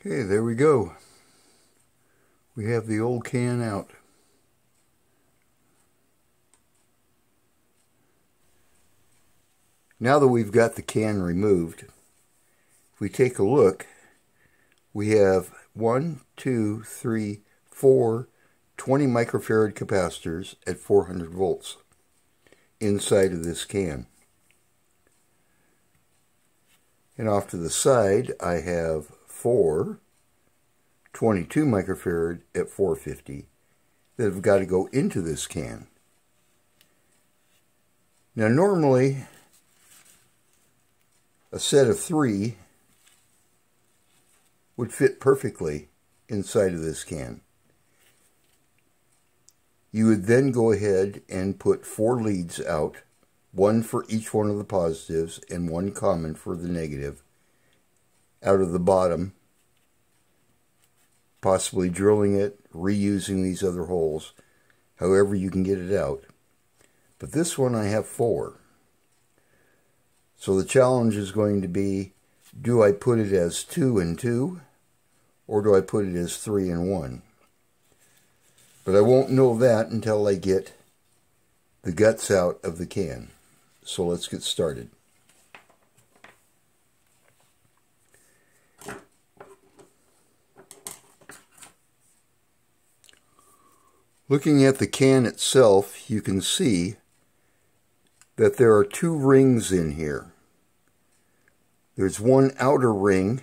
Okay, there we go. We have the old can out. Now that we've got the can removed, if we take a look, we have 1, 2, 3, 4 20 microfarad capacitors at 400 volts inside of this can. And off to the side, I have 4 22 microfarad at 450 that have got to go into this can. Now normally, a set of 3 would fit perfectly inside of this can. You would then go ahead and put 4 leads out, 1 for each one of the positives and 1 common for the negative, out of the bottom, possibly drilling it, reusing these other holes, however you can get it out. But this one I have 4. So the challenge is going to be, do I put it as 2 and 2, or do I put it as 3 and 1? But I won't know that until I get the guts out of the can. So let's get started. Looking at the can itself, you can see that there are 2 rings in here. There's one outer ring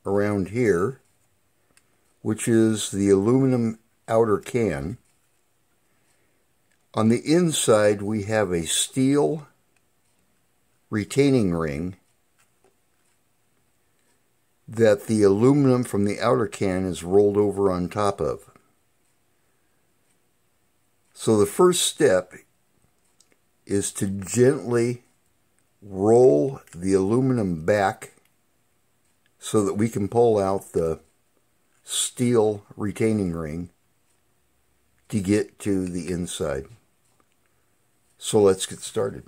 around here, which is the aluminum outer can. On the inside, we have a steel retaining ring that the aluminum from the outer can is rolled over on top of. So the first step is to gently roll the aluminum back so that we can pull out the steel retaining ring to get to the inside. So let's get started.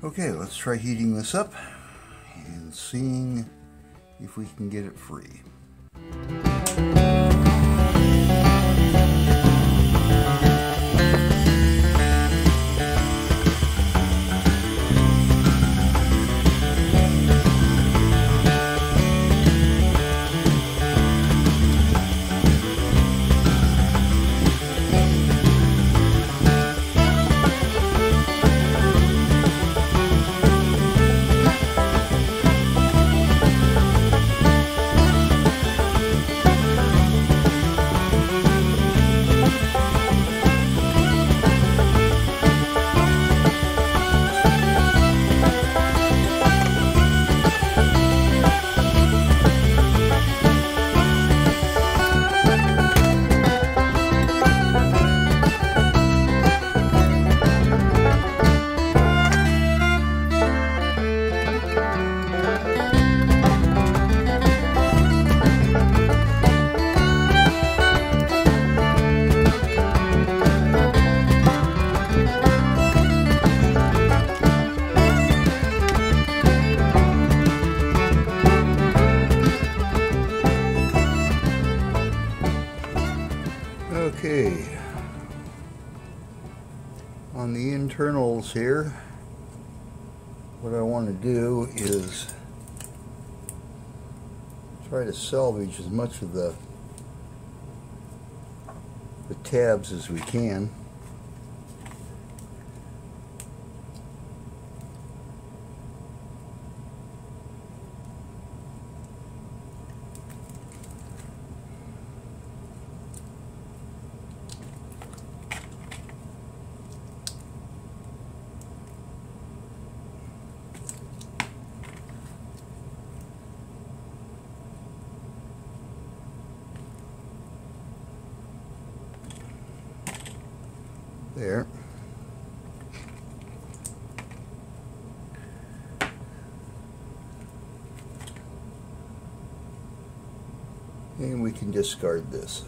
Okay, let's try heating this up and seeing if we can get it free. internals here, what I want to do is try to salvage as much of the tabs as we can. There. And we can discard this.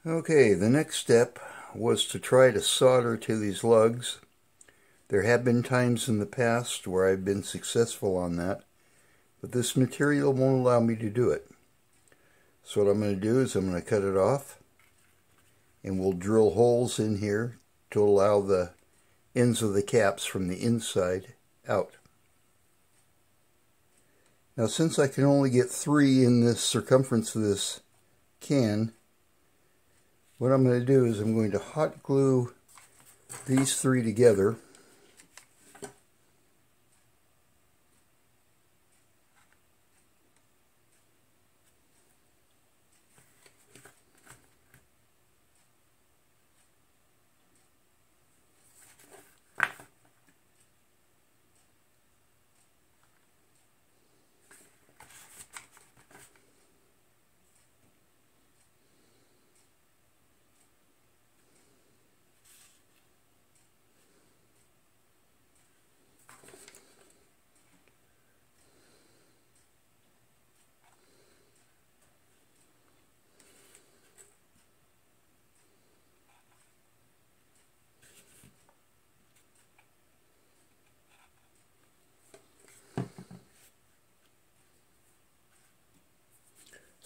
Okay, the next step was to try to solder to these lugs. There have been times in the past where I've been successful on that, but this material won't allow me to do it. So what I'm going to do is I'm going to cut it off, and we'll drill holes in here to allow the ends of the caps from the inside out. Now, since I can only get 3 in this circumference of this can, what I'm going to do is I'm going to hot glue these 3 together.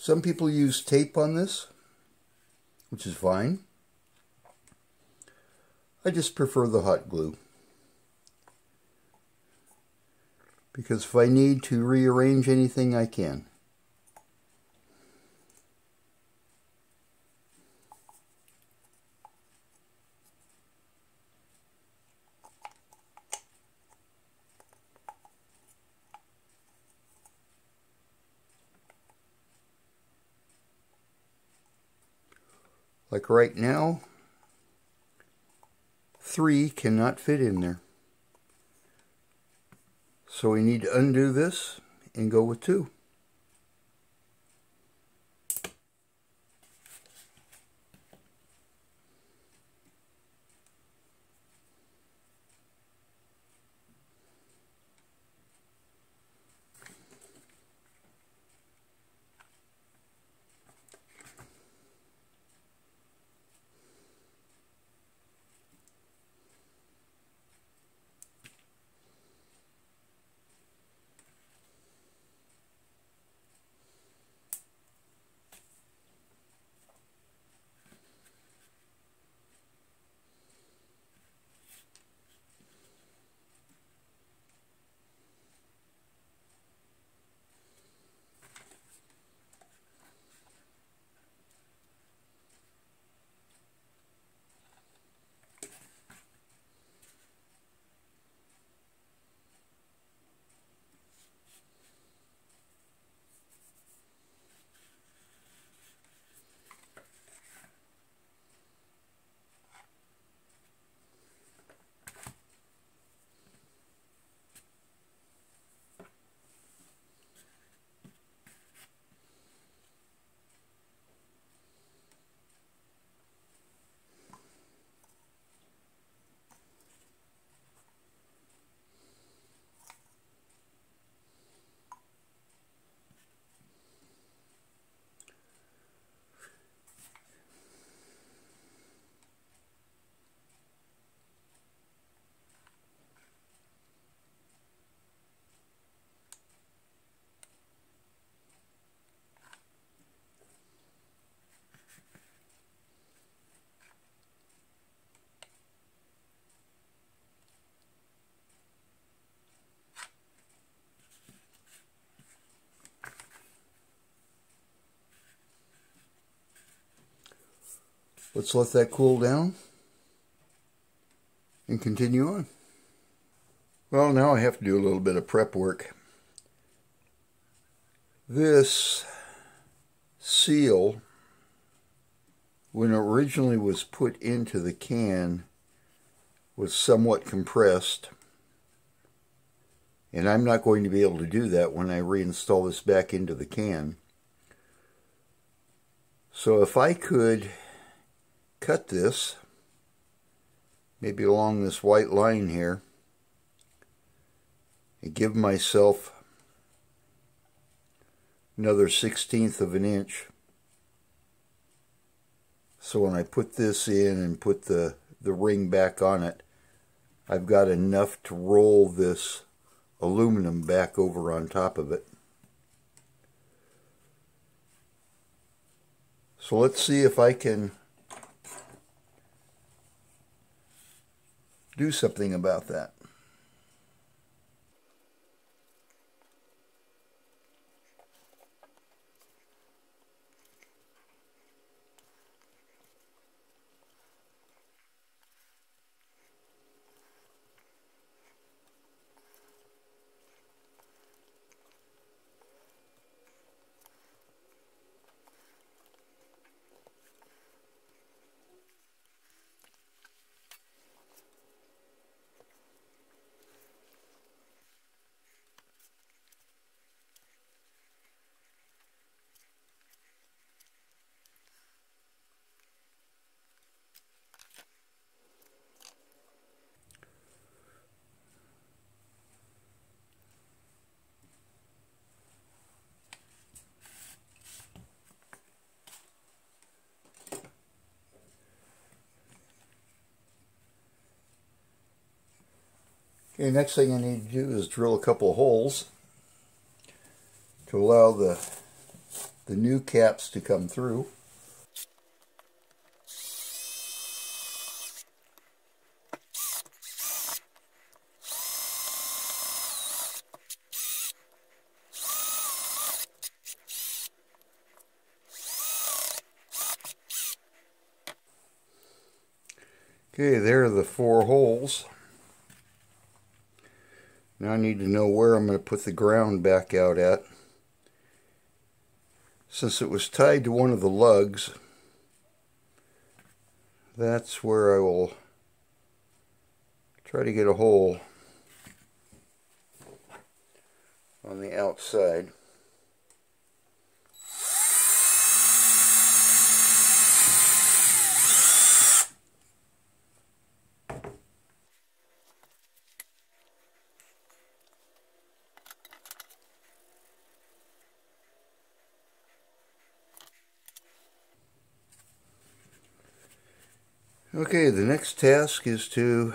Some people use tape on this, which is fine. I just prefer the hot glue, because if I need to rearrange anything, I can. Like right now, 3 cannot fit in there. So we need to undo this and go with 2. let's let that cool down and continue on. Well, now I have to do a little bit of prep work. This seal, when it originally was put into the can, was somewhat compressed, and I'm not going to be able to do that when I reinstall this back into the can. So if I could cut this, maybe along this white line here, and give myself another 1/16 of an inch. So when I put this in and put the ring back on it, I've got enough to roll this aluminum back over on top of it. So let's see if I can do something about that. Okay, next thing I need to do is drill a couple of holes to allow the new caps to come through. Okay, there are the 4 holes. Now I need to know where I'm going to put the ground back out at. Since it was tied to one of the lugs, that's where I will try to get a hole on the outside. Okay, the next task is to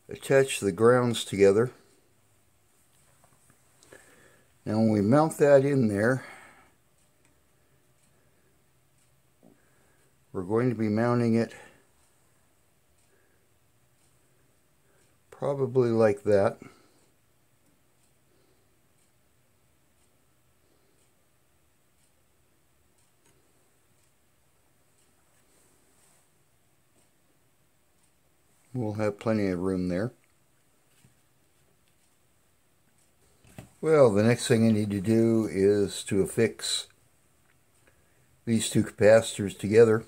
attach the grounds together. Now when we mount that in there, we're going to be mounting it probably like that. We'll have plenty of room there. Well, the next thing I need to do is to affix these 2 capacitors together.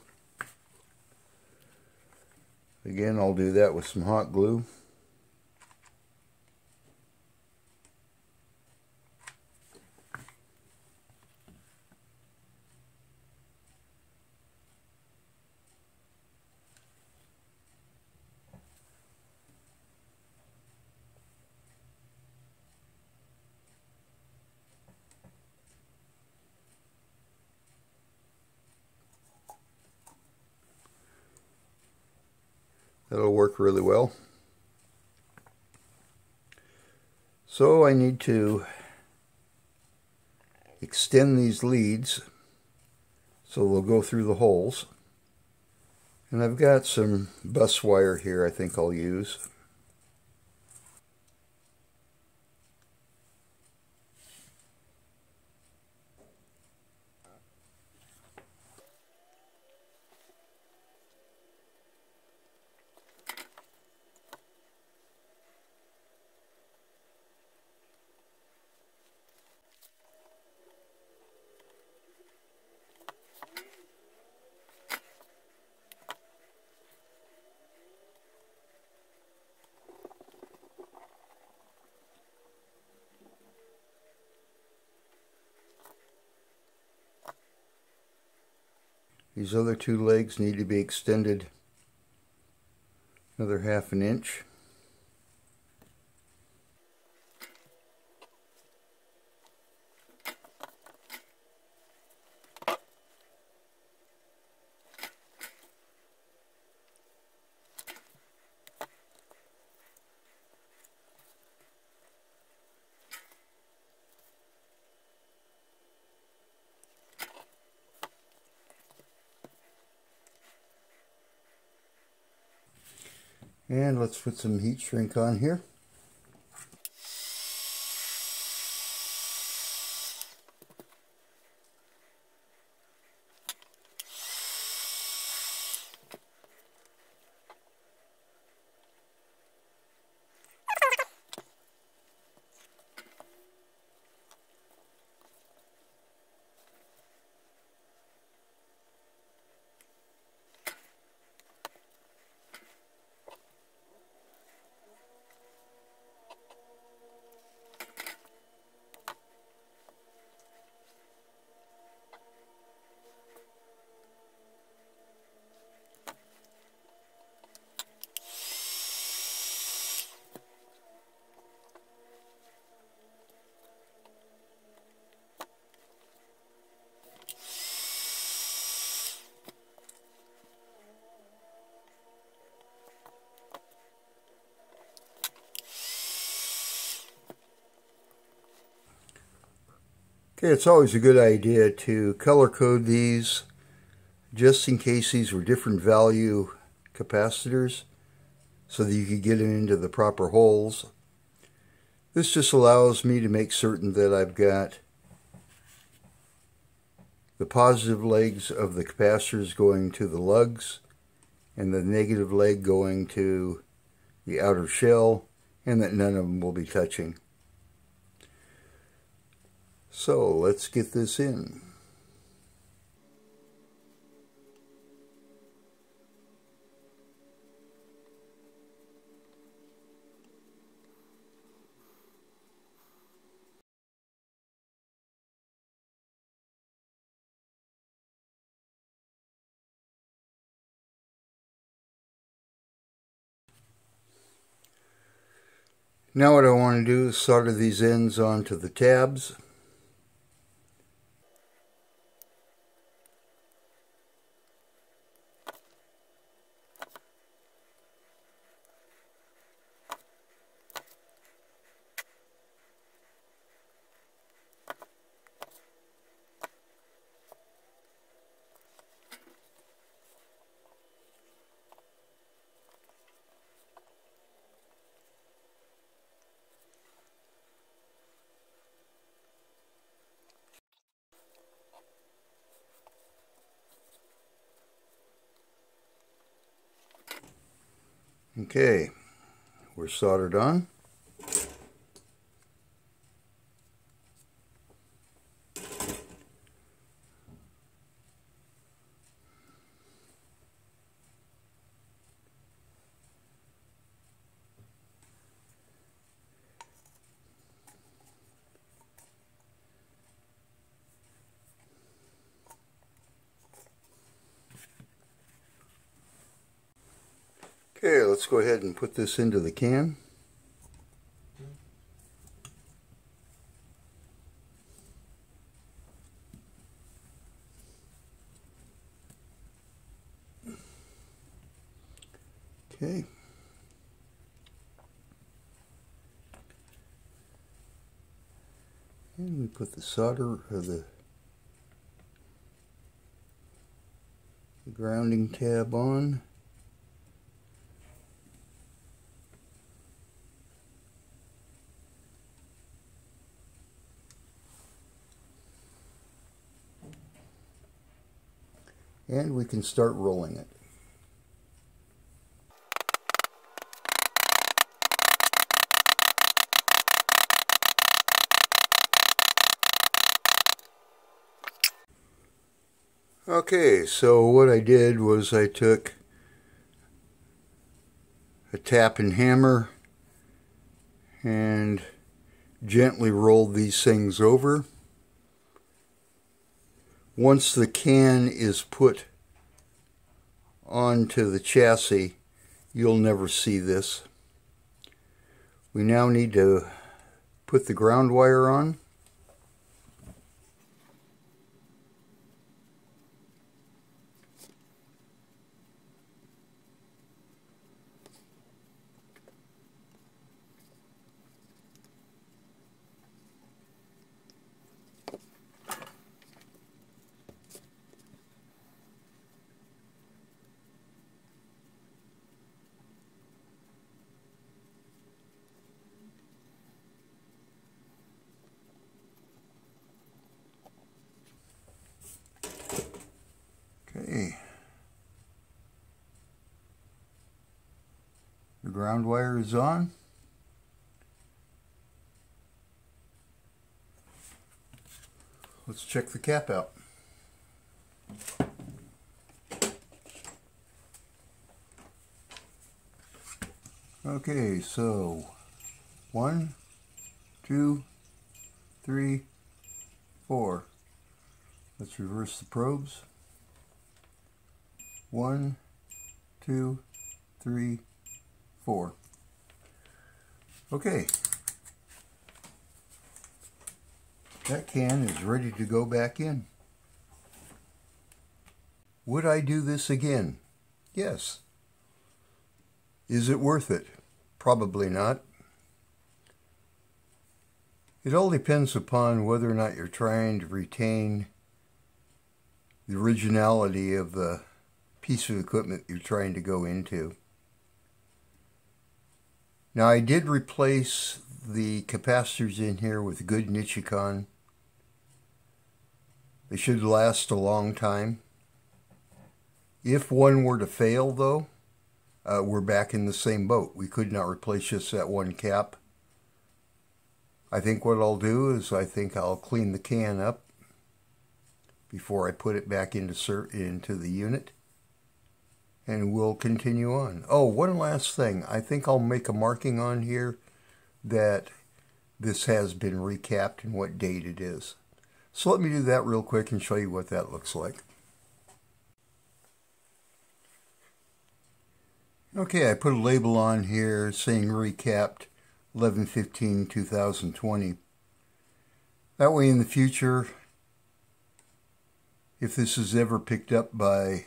Again, I'll do that with some hot glue. That'll work really well. So I need to extend these leads so they'll go through the holes. And I've got some bus wire here I think I'll use. These other two legs need to be extended another 1/2 inch. And let's put some heat shrink on here. Okay, it's always a good idea to color code these just in case these were different value capacitors so that you could get them into the proper holes. This just allows me to make certain that I've got the positive legs of the capacitors going to the lugs and the negative leg going to the outer shell, and that none of them will be touching. So let's get this in. Now what I want to do is solder these ends onto the tabs. Okay, we're soldered on. Okay, let's go ahead and put this into the can. Okay. And we put the solder or the grounding tab on. And we can start rolling it. Okay, so what I did was I took a tap and hammer and gently rolled these things over. Once the can is put onto the chassis, you'll never see this. We now need to put the ground wire on. Okay. The ground wire is on. Let's check the cap out. Okay, so 1, 2, 3, 4. Let's reverse the probes. 1, 2, 3, 4. Okay. That can is ready to go back in. Would I do this again? Yes. Is it worth it? Probably not. It all depends upon whether or not you're trying to retain the originality of the piece of equipment you're trying to go into. Now, I did replace the capacitors in here with good Nichicon. They should last a long time. If one were to fail, though, we're back in the same boat. We could not replace just that one cap. I think what I'll do is I'll clean the can up before I put it back into the unit. And we'll continue on. Oh, one last thing. I think I'll make a marking on here that this has been recapped and what date it is. So let me do that real quick and show you what that looks like. Okay, I put a label on here saying recapped 11/15/2020. That way in the future, if this is ever picked up by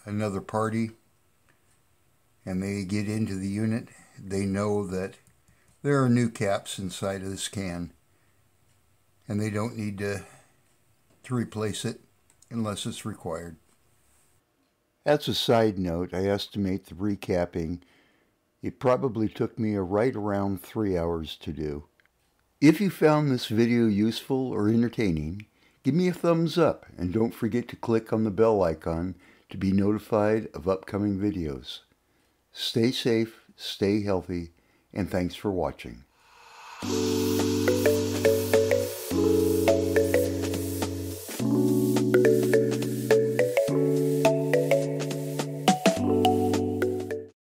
another party and they get into the unit, they know that there are new caps inside of this can and they don't need to replace it unless it's required. As a side note, I estimate the recapping, it probably took me right around 3 hours to do. If you found this video useful or entertaining, give me a thumbs up and don't forget to click on the bell icon to be notified of upcoming videos. Stay safe, stay healthy, and thanks for watching.